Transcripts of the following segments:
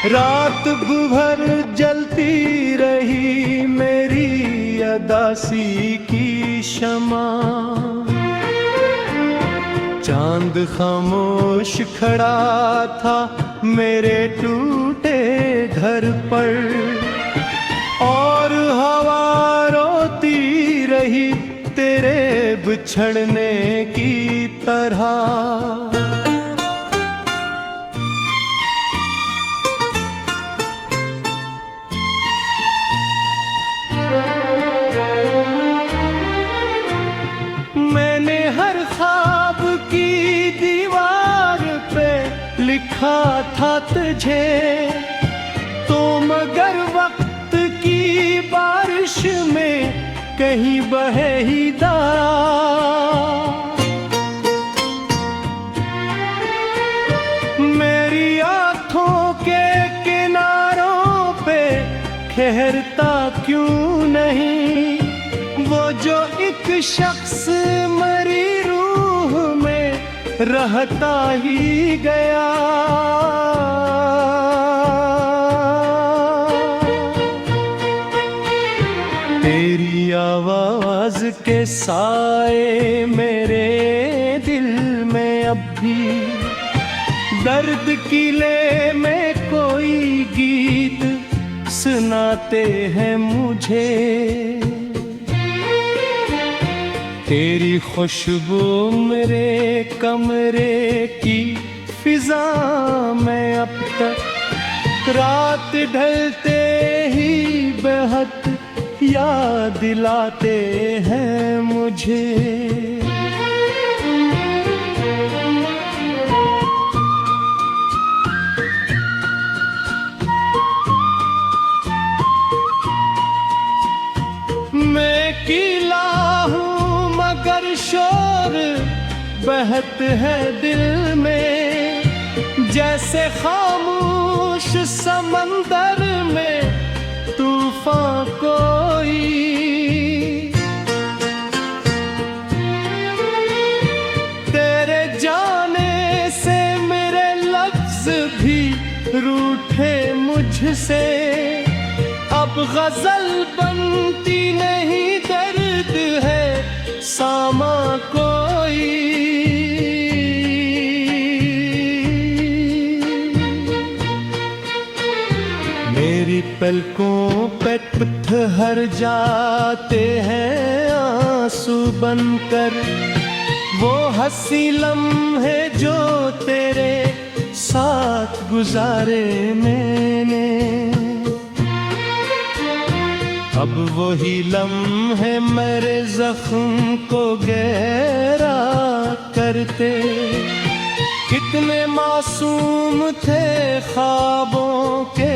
रात भर जलती रही मेरी अदासी की शमा, चांद खामोश खड़ा था मेरे टूटे घर पर, और हवा रोती रही तेरे बिछड़ने की तरह। मैंने हर ख्वाब की दीवार पे लिखा था तुझे, तो मगर वक्त की बारिश में कहीं बहे ही दाग। मेरी आंखों के किनारों पे ठहरता क्यों नहीं वो जो एक शख्स मरी रूह में रहता ही गया। तेरी आवाज के साए मेरे दिल में अब भी दर्द किले में कोई गीत सुनाते हैं मुझे। तेरी खुशबू मेरे कमरे की फिजा में अब तक रात ढलते ही बेहद याद दिलाते हैं मुझे। मैं कीला हूँ मगर शोर बहत है दिल में, जैसे खामोश समंदर में तूफान कोई। तेरे जाने से मेरे लफ्ज भी रूठे मुझसे, अब गजल बनती नहीं दर्द है सामा कोई। मेरी पलकों पे पत्थर जाते हैं आंसू बनकर, वो हंसी लम्हे जो तेरे साथ गुजारे मैंने। अब वही लम्हे मेरे जख्म को गहरा करते, कितने मासूम थे ख्वाबों के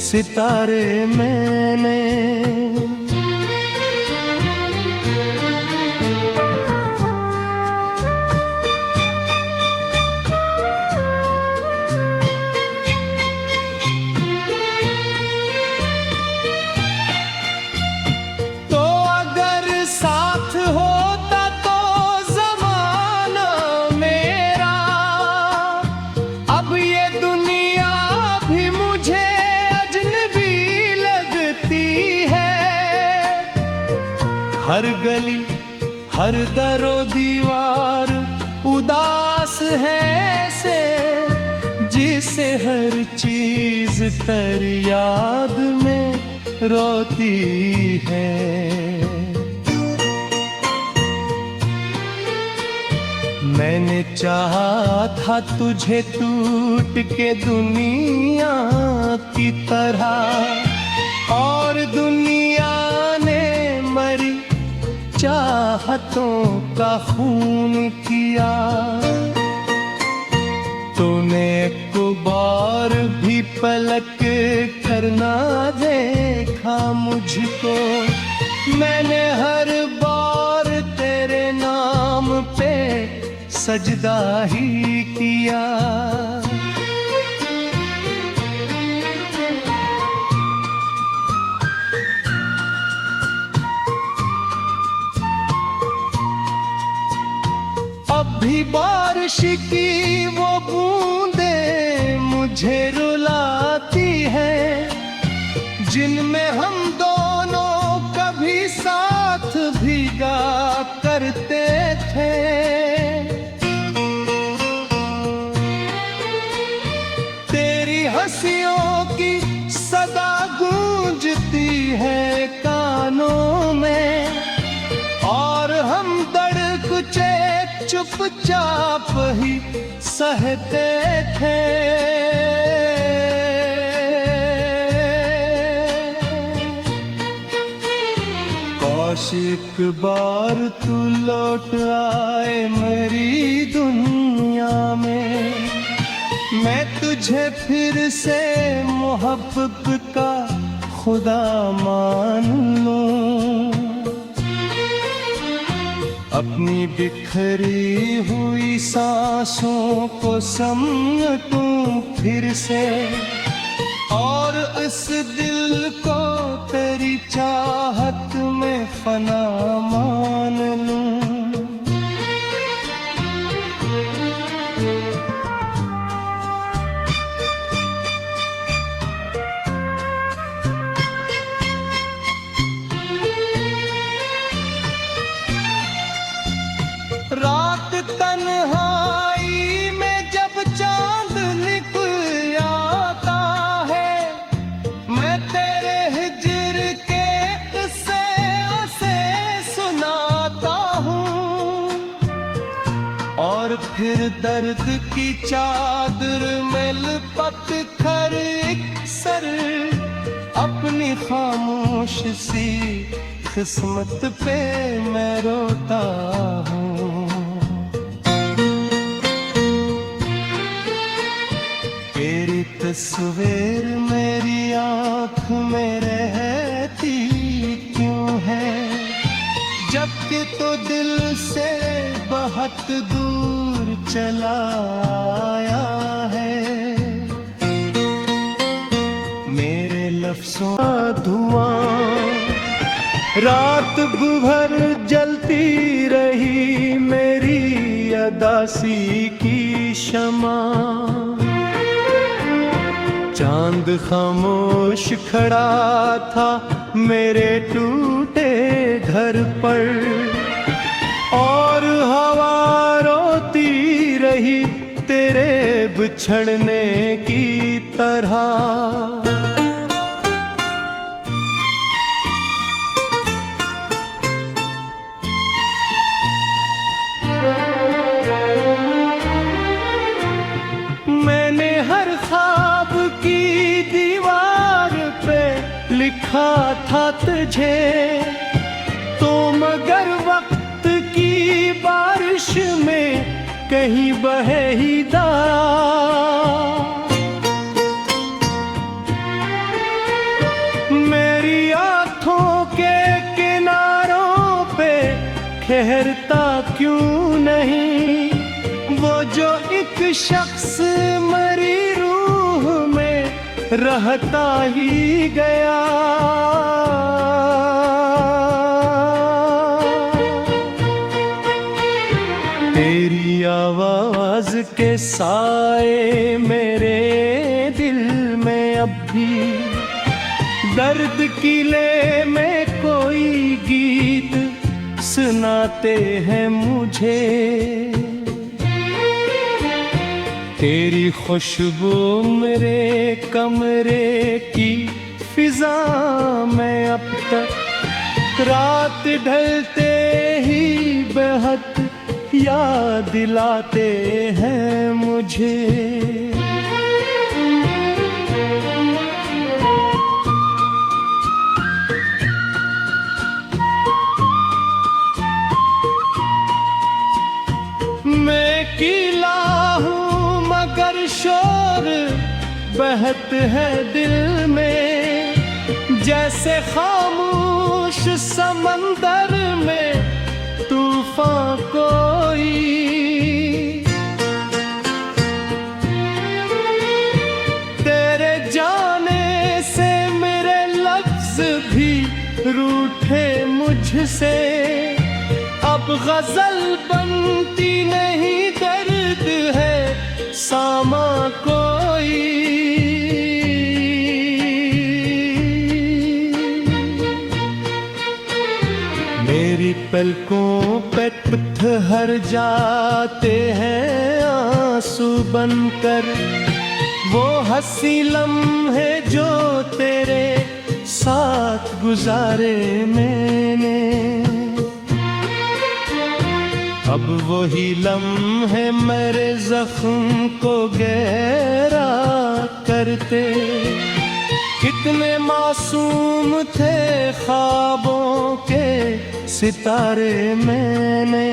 सितारे मैंने। तो अगर साथ होता तो जमाना मेरा, अब ये दुनिया भी मुझे अजनबी लगती है। हर गली हर दरो दीवार उदास है से, जिसे हर चीज तर याद में रोती है। मैंने चाहा था तुझे टूट के दुनिया की तरह, और दुनिया ने मरी चाहतों का खून किया। तूने एक बार भी पलक करना देखा मुझको, मैंने हर बार तेरे नाम पे सजदा ही किया। अब भी बारिश की वो बूंदे मुझे रुलाती हैं, जिनमें हम दोनों कभी साथ भीगा करते थे। तेरी हंसियों की सदा गूंजती है कानों में, और हम धड़कुचे चुपचाप ही सहते थे। काश एक बार तू लौट आए मेरी दुनिया में, मैं तुझे फिर से मोहब्बत का खुदा मान लूं। अपनी बिखरी हुई सांसों को समेटूं फिर से, और इस दिल को तेरी चाहत में फना मान लूं। रात तन्हाई में जब चांद निकल आता है, मैं तेरे हिज्र के किस्से उसे सुनाता हूँ, और फिर दर्द की चादर में लिपट कर अक्सर अपनी खामोश सी किस्मत पे मैं रोता हूँ। तेरी तस्वीर मेरी आँख में रहती क्यों है, जबकि तो दिल से बहुत दूर चला आया है। मेरे लफ्ज़ों का धुआं रात भर जलती रही, मेरी अदासी की शमा। चांद खामोश खड़ा था मेरे टूटे घर पर, और हवा रोती रही तेरे बिछड़ने की तरह। मैंने हर ख्वाब की दीवार पे लिखा था तुझे, तो मगर वक्त की बारिश में कहीं बहे ही दाग। मेरी आँखों के किनारों पे ठहरता क्यों नहीं, वो जो एक शख्स मरी रूह में रहता ही गया। तेरी आवाज के साए मेरे दिल में अब भी दर्द किले में कोई गीत सुनाते हैं मुझे। तेरी खुशबू मेरे कमरे की फिजा में अब तक रात ढलते ही बेहद याद दिलाते हैं मुझे। मैं कीला हूँ मगर शोर बहत है दिल में, जैसे खामोश समंदर में तूफान कोई। तेरे जाने से मेरे लफ्ज भी रूठे मुझसे, अब गजल बनती नहीं दर्द है सामा कोई। पलकों पे पत्थर जाते हैं आंसू बनकर, वो हंसी लम्हे जो तेरे साथ गुजारे मैंने। अब वही लम्हे मेरे जख्म को गहरा करते, कितने मासूम थे ख्वाबों के सितारे मैंने।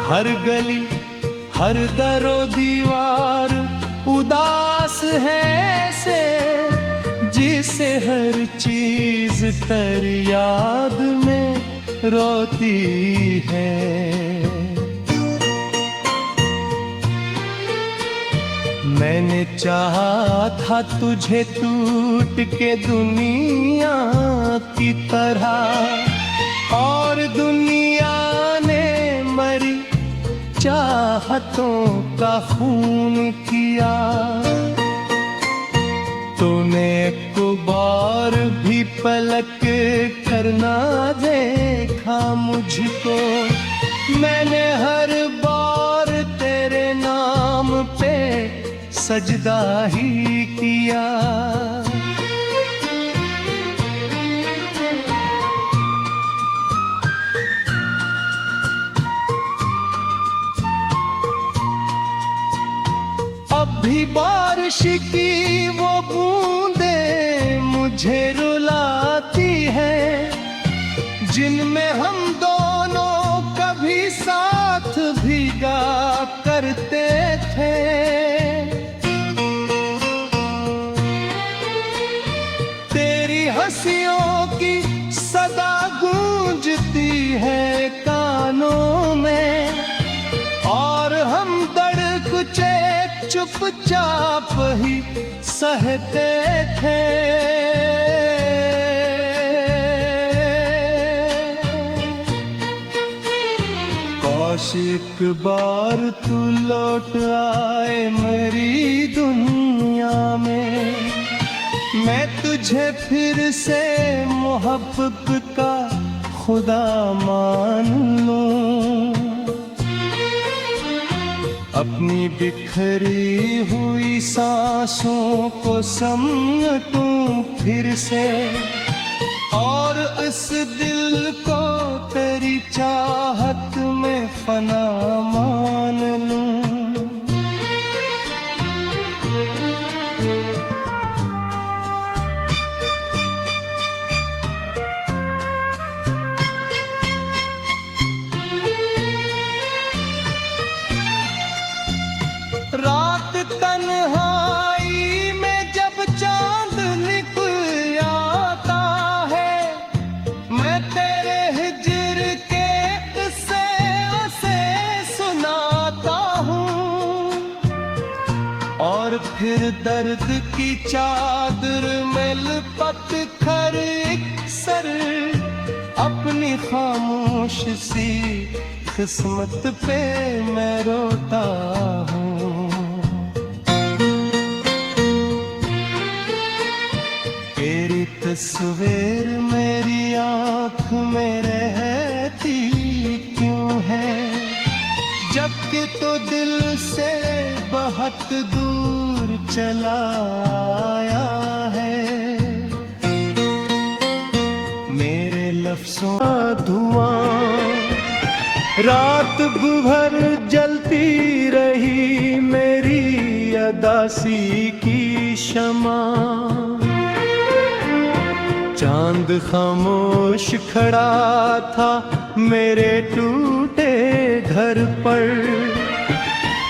हर गली हर दरो दीवार उदास है से, जिसे हर चीज तर याद में रोती है। मैंने चाहा था तुझे टूट के दुनिया की तरह, और दुनिया ने मरी चाहतों का खून किया। तूने एक बार भी पलक करना देखा मुझको, मैंने हर बार तेरे नाम पे सजदा ही किया। अब भी बारिश की वो बूंदे मुझे रुलाती है, जिनमें हम दोनों कभी साथ भीगा करते थे। तेरी हंसियों की सदा गूंजती है कानों में, और हम धड़कते चुपचाप ही सहते थे। काश एक बार तू लौट आए मेरी दुनिया में, मैं तुझे फिर से मोहब्बत का खुदा मान लूं। अपनी बिखरी हुई सांसों को समेटूं फिर से, और इस दिल को तेरी चाहत में फना मान लूं। रात तन्हाई में जब चांद निकल आता है, मैं तेरे हिज्र के किस्से उसे सुनाता हूँ। और फिर दर्द की चादर में लिपट कर अक्सर अपनी खामोश सी किस्मत पे मैं रोता हूँ। तेरी तस्वीर मेरी आँख में रहती क्यों है, जबकि तो दिल से बहुत दूर चला आया है। मेरे लफ्ज़ों का धुआं रात भर जलती रही, मेरी अदासी की शमा। चांद खामोश खड़ा था मेरे टूटे घर पर,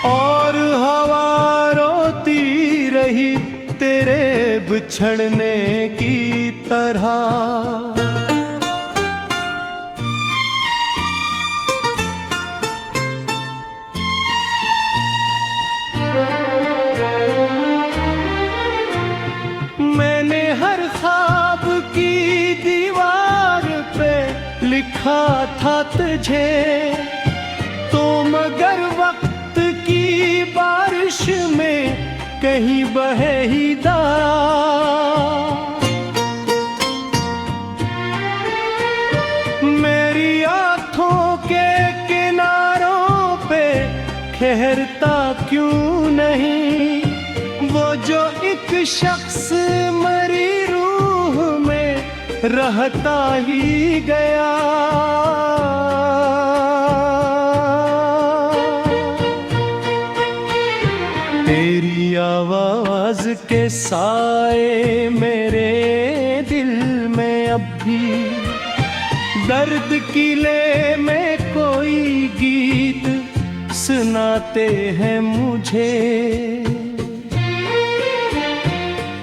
और हवा रोती रही तेरे बिछड़ने की तरह। देखा था तुझे तो मगर वक्त की बारिश में कहीं बहे ही मेरी आंखों के किनारों पे ठहरता क्यों नहीं वो जो एक शख्स मरी रूह में रहता ही गया। तेरी आवाज के साए मेरे दिल में अब भी दर्द किले में कोई गीत सुनाते हैं मुझे।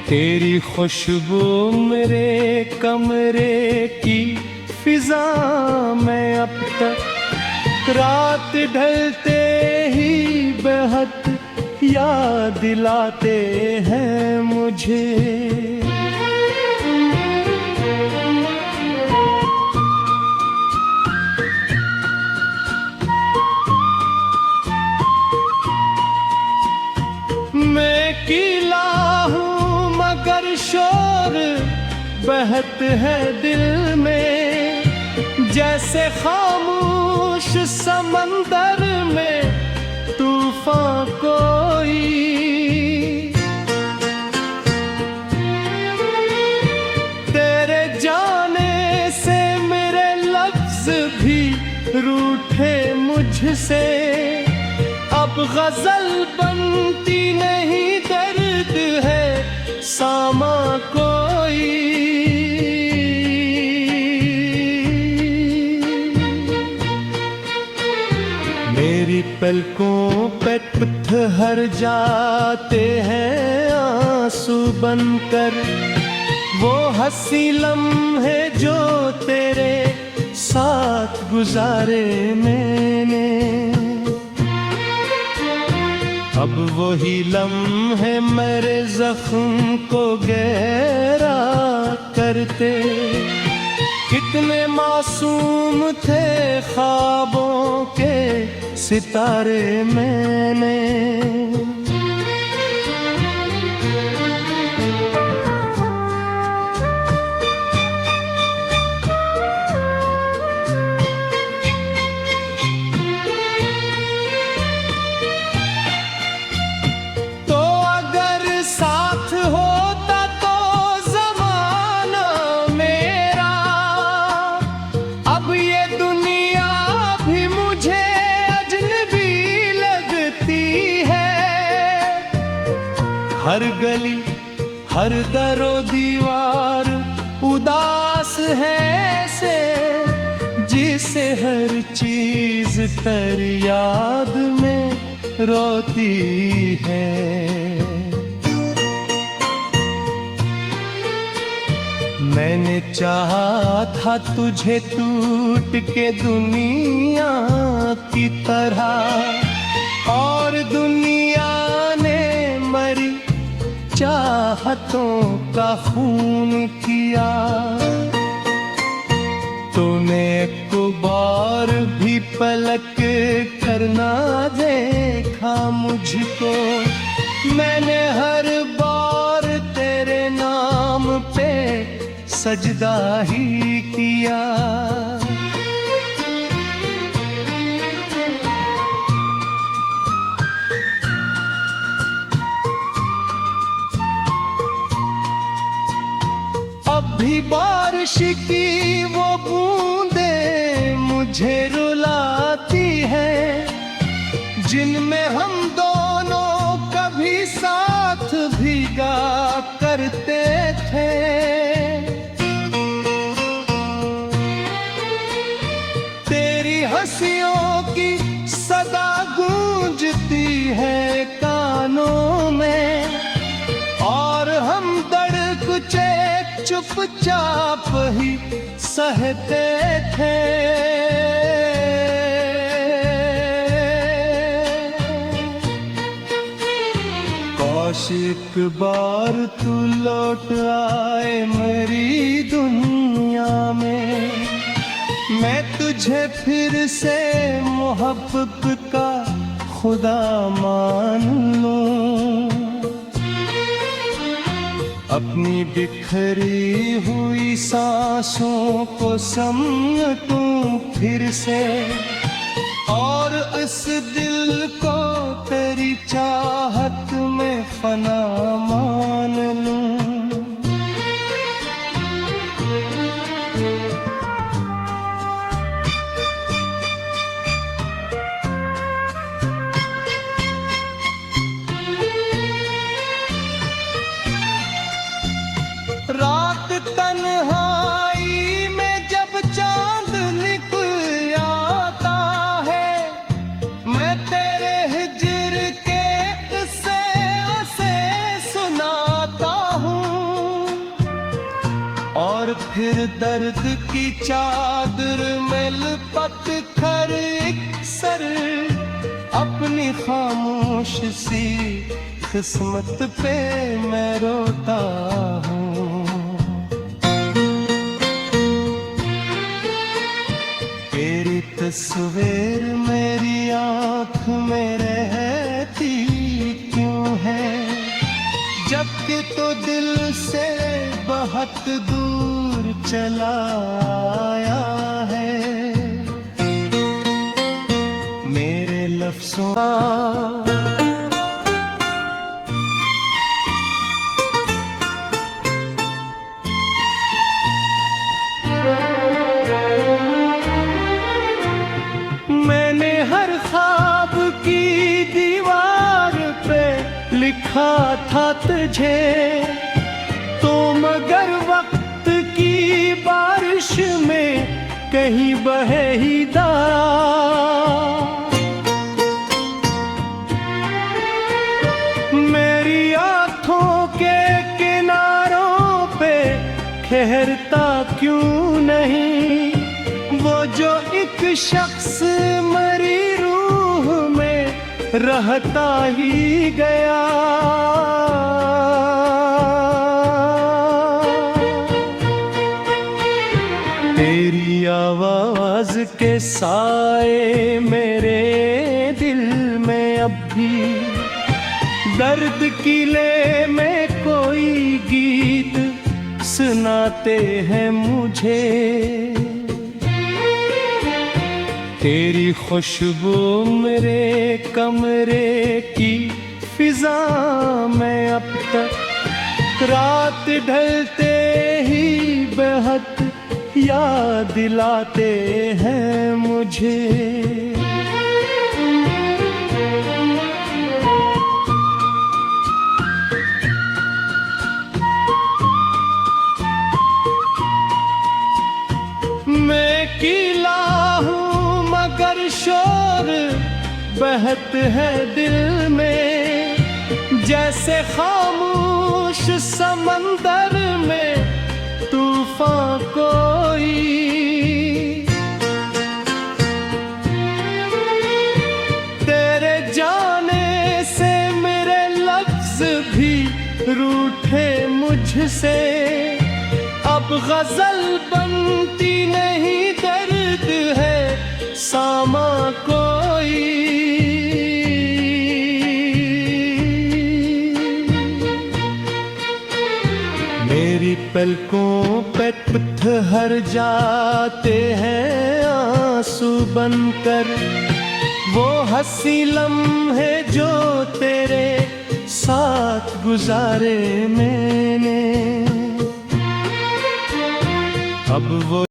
तेरी खुशबू मेरे कमरे की फिजा में अब तक रात ढलते ही बेहद याद दिलाते हैं मुझे। मैं कीला हूँ मगर शोर बहत है दिल में जैसे खामोश समंदर में तूफान कोई। तेरे जाने से मेरे लफ्ज भी रूठे मुझसे अब गजल बनती नहीं दर्द है सामा कोई। मेरी पलकों पे पत्थर जाते हैं आंसू बनकर वो हंसी लम्हे जो तेरे साथ गुजारे मैंने। अब वही लम्हे मेरे जख्म को गहरा करते कितने मासूम थे ख्वाबों के सितारे मैंने। हर गली हर दरो दीवार उदास है से जिसे हर चीज कर याद में रोती है। मैंने चाहा था तुझे टूट के दुनिया की तरह और दुनिया ने मरी चाहतों का खून किया। तूने एक बार भी पलक करना देखा मुझको मैंने हर बार तेरे नाम पे सजदा ही किया। अब भी बारिश की वो बूंदें मुझे रुलाती है जिनमें हम दोनों कभी साथ भीगा करते थे। तेरी हंसियों की सदा गूंजती है कानों में और हम धड़कते चुपचाप ही सहते थे। काश एक बार तू लौट आए मेरी दुनिया में मैं तुझे फिर से मोहब्बत का खुदा मान लूं, अपनी बिखरी हुई सांसों को समेटूं फिर से, और इस दिल को तेरी चाहत में फना मान लूं। रात तन्हाई में जब चांद निकल आता है, मैं तेरे हिज्र के किस्से उसे सुनाता हूँ, और फिर दर्द की चादर में लिपट कर एक सर अपनी खामोश सी किस्मत पे मैं रोता हूँ। तेरी तस्वीर मेरी आँख में रहती क्यों है, जबकि तो दिल से बहुत दूर चला आया है। मेरे लफ्ज़ों का मैंने हर ख्वाब की दीवार पे लिखा था तुझे, तो मगर वक्त की बारिश में कहीं बहे ही दाग। मेरी आँखों के किनारों पे ठहरता क्यों नहीं वो जो एक शख्स मरी रूह में रहता ही गया। तेरी आवाज के साए मेरे दिल में अब भी दर्द किले में कोई गीत सुनाते हैं मुझे। तेरी खुशबू मेरे कमरे की फिजा में अब तक रात ढलते ही बेहद याद दिलाते हैं मुझे। मैं कीला हूँ मगर शोर बहत है दिल में, जैसे खामोश समंदर में तूफान कोई। तेरे जाने से मेरे लफ्ज भी रूठे मुझसे, अब गजल बनती नहीं दर्द है सामा कोई। मेरी पलकों पे पत्थर जाते हैं आंसू बनकर, वो हंसी लम्हे जो तेरे साथ गुजारे मैंने। अब वो